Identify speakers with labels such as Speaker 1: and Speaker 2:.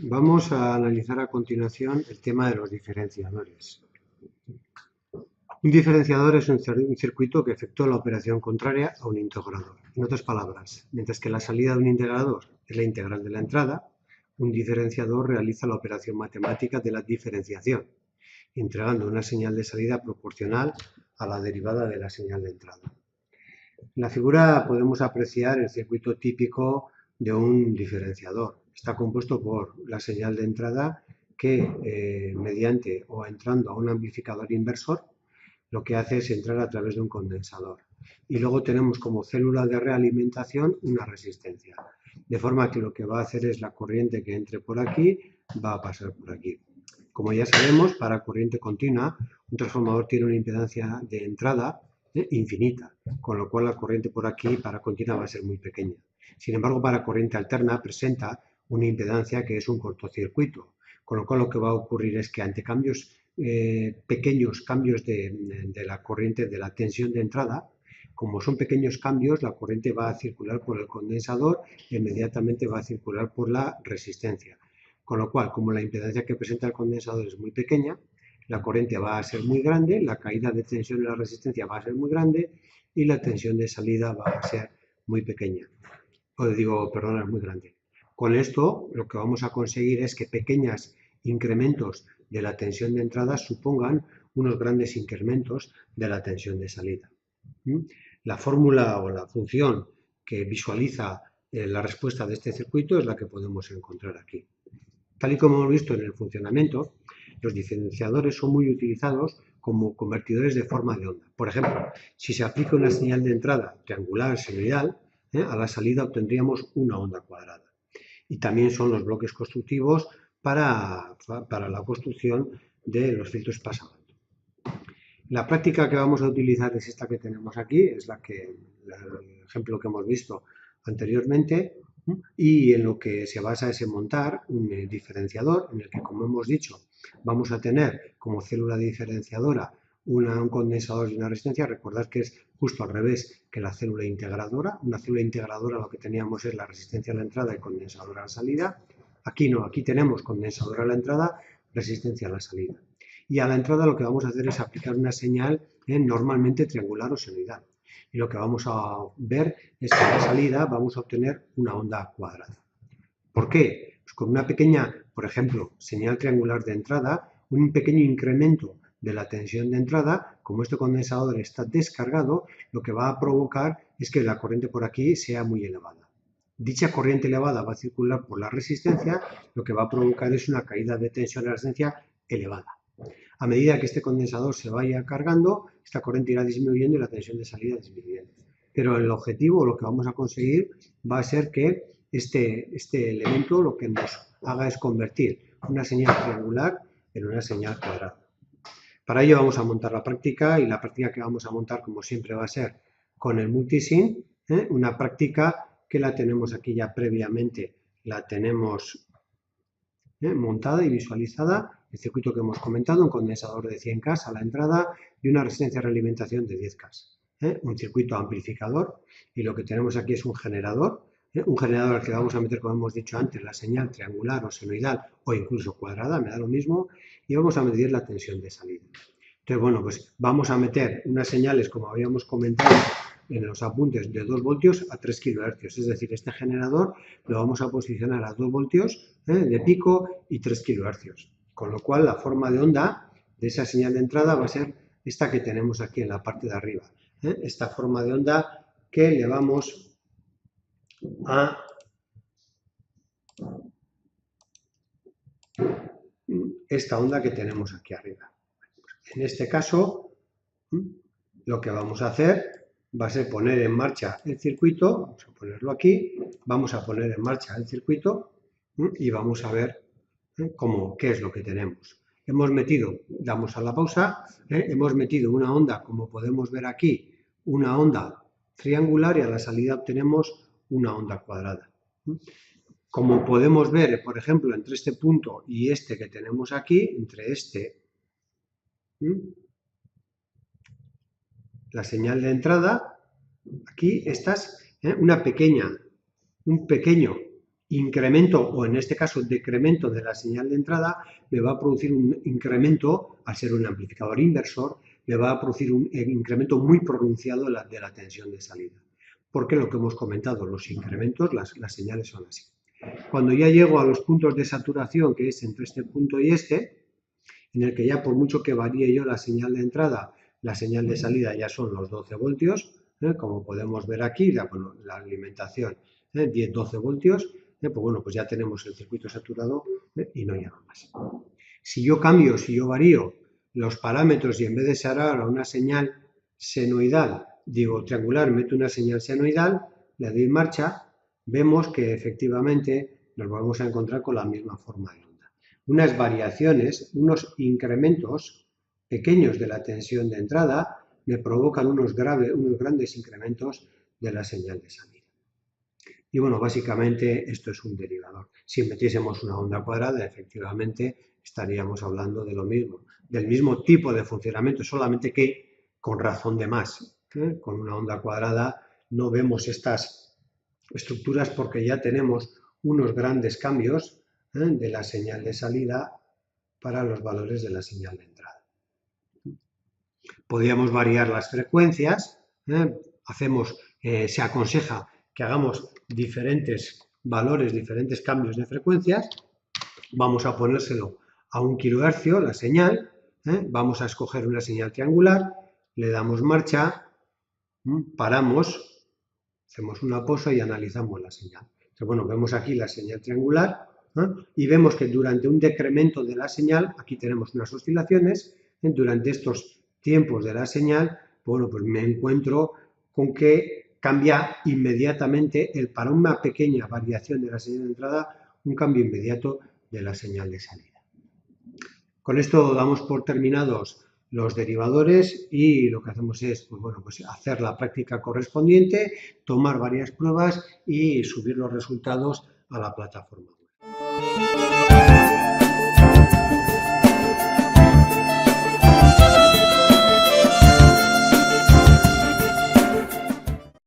Speaker 1: Vamos a analizar a continuación el tema de los diferenciadores. Un diferenciador es un circuito que efectúa la operación contraria a un integrador. En otras palabras, mientras que la salida de un integrador es la integral de la entrada, un diferenciador realiza la operación matemática de la diferenciación, entregando una señal de salida proporcional a la derivada de la señal de entrada. En la figura podemos apreciar el circuito típico de un diferenciador. Está compuesto por la señal de entrada que, mediante o entrando a un amplificador inversor, lo que hace es entrar a través de un condensador. Y luego tenemos como célula de realimentación una resistencia. De forma que lo que va a hacer es la corriente que entre por aquí va a pasar por aquí. Como ya sabemos, para corriente continua, un transformador tiene una impedancia de entrada infinita, con lo cual la corriente por aquí para continua va a ser muy pequeña. Sin embargo, para corriente alterna presenta una impedancia que es un cortocircuito, con lo cual lo que va a ocurrir es que ante pequeños cambios de la corriente, de la tensión de entrada, como son pequeños cambios, la corriente va a circular por el condensador e inmediatamente va a circular por la resistencia. Con lo cual, como la impedancia que presenta el condensador es muy pequeña, la corriente va a ser muy grande, la caída de tensión en la resistencia va a ser muy grande y la tensión de salida va a ser muy pequeña. Es muy grande. Con esto, lo que vamos a conseguir es que pequeños incrementos de la tensión de entrada supongan unos grandes incrementos de la tensión de salida. La fórmula o la función que visualiza la respuesta de este circuito es la que podemos encontrar aquí. Tal y como hemos visto en el funcionamiento, los diferenciadores son muy utilizados como convertidores de forma de onda. Por ejemplo, si se aplica una señal de entrada triangular senoidal, a la salida obtendríamos una onda cuadrada. Y también son los bloques constructivos para la construcción de los filtros pasabandas. La práctica que vamos a utilizar es esta que tenemos aquí, es el ejemplo que hemos visto anteriormente, y en lo que se basa es en montar un diferenciador en el que, como hemos dicho, vamos a tener como célula diferenciadora un condensador y una resistencia. Recordad que es justo al revés que la célula integradora. Una célula integradora lo que teníamos es la resistencia a la entrada y condensadora a la salida. Aquí no, aquí tenemos condensadora a la entrada, resistencia a la salida. Y a la entrada lo que vamos a hacer es aplicar una señal normalmente triangular o senoidal. Y lo que vamos a ver es que a la salida vamos a obtener una onda cuadrada. ¿Por qué? Pues con una pequeña, por ejemplo, señal triangular de entrada, un pequeño incremento de la tensión de entrada, como este condensador está descargado, lo que va a provocar es que la corriente por aquí sea muy elevada. Dicha corriente elevada va a circular por la resistencia, lo que va a provocar es una caída de tensión de la resistencia elevada. A medida que este condensador se vaya cargando, esta corriente irá disminuyendo y la tensión de salida disminuyendo. Pero el objetivo, lo que vamos a conseguir, va a ser que este elemento lo que nos haga es convertir una señal triangular en una señal cuadrada. Para ello vamos a montar la práctica, y la práctica que vamos a montar, como siempre, va a ser con el multisim, una práctica que la tenemos aquí ya previamente, la tenemos montada y visualizada. El circuito que hemos comentado, un condensador de 100K a la entrada y una resistencia de realimentación de 10K. Un circuito amplificador, y lo que tenemos aquí es un generador al que vamos a meter, como hemos dicho antes, la señal triangular o senoidal o incluso cuadrada, me da lo mismo, y vamos a medir la tensión de salida. Entonces, bueno, pues vamos a meter unas señales, como habíamos comentado en los apuntes, de 2 voltios a 3 kHz. Es decir, este generador lo vamos a posicionar a 2 voltios de pico y 3 kHz. Con lo cual, la forma de onda de esa señal de entrada va a ser esta que tenemos aquí en la parte de arriba. Esta forma de onda que le vamos a esta onda que tenemos aquí arriba. En este caso, lo que vamos a hacer va a ser poner en marcha el circuito. Vamos a ponerlo aquí, vamos a poner en marcha el circuito y vamos a ver qué es lo que tenemos. Hemos metido, damos a la pausa, hemos metido una onda, como podemos ver aquí, una onda triangular, y a la salida obtenemos una onda cuadrada. Como podemos ver, por ejemplo, entre este punto y este que tenemos aquí, entre este, la señal de entrada, aquí estas, un pequeño incremento o en este caso decremento de la señal de entrada me va a producir un incremento, al ser un amplificador inversor, me va a producir un incremento muy pronunciado de la tensión de salida. Porque lo que hemos comentado, los incrementos, las señales son así. Cuando ya llego a los puntos de saturación, que es entre este punto y este, en el que ya por mucho que varíe yo la señal de entrada, la señal de salida ya son los 12 voltios, como podemos ver aquí, la alimentación 10-12 voltios, pues bueno, pues ya tenemos el circuito saturado y no llega más. Si yo cambio, si yo varío los parámetros y en vez de ser ahora una señal senoidal, digo triangular, meto una señal senoidal, le doy marcha, vemos que efectivamente nos vamos a encontrar con la misma forma de onda. Unas variaciones, unos incrementos pequeños de la tensión de entrada me provocan unos grandes incrementos de la señal de salida. Y bueno, básicamente esto es un derivador. Si metiésemos una onda cuadrada, efectivamente estaríamos hablando de lo mismo, del mismo tipo de funcionamiento, solamente que con razón de más. Con una onda cuadrada no vemos estas estructuras porque ya tenemos unos grandes cambios de la señal de salida para los valores de la señal de entrada. Podríamos variar las frecuencias, se aconseja que hagamos diferentes valores, diferentes cambios de frecuencias. Vamos a ponérselo a 1 kHz la señal, vamos a escoger una señal triangular, le damos marcha, paramos, hacemos una pausa y analizamos la señal. Entonces, bueno, vemos aquí la señal triangular y vemos que durante un decremento de la señal, aquí tenemos unas oscilaciones, durante estos tiempos de la señal, bueno, pues me encuentro con que cambia inmediatamente, para una pequeña variación de la señal de entrada, un cambio inmediato de la señal de salida. Con esto damos por terminados los derivadores y lo que hacemos es pues hacer la práctica correspondiente, tomar varias pruebas y subir los resultados a la plataforma web.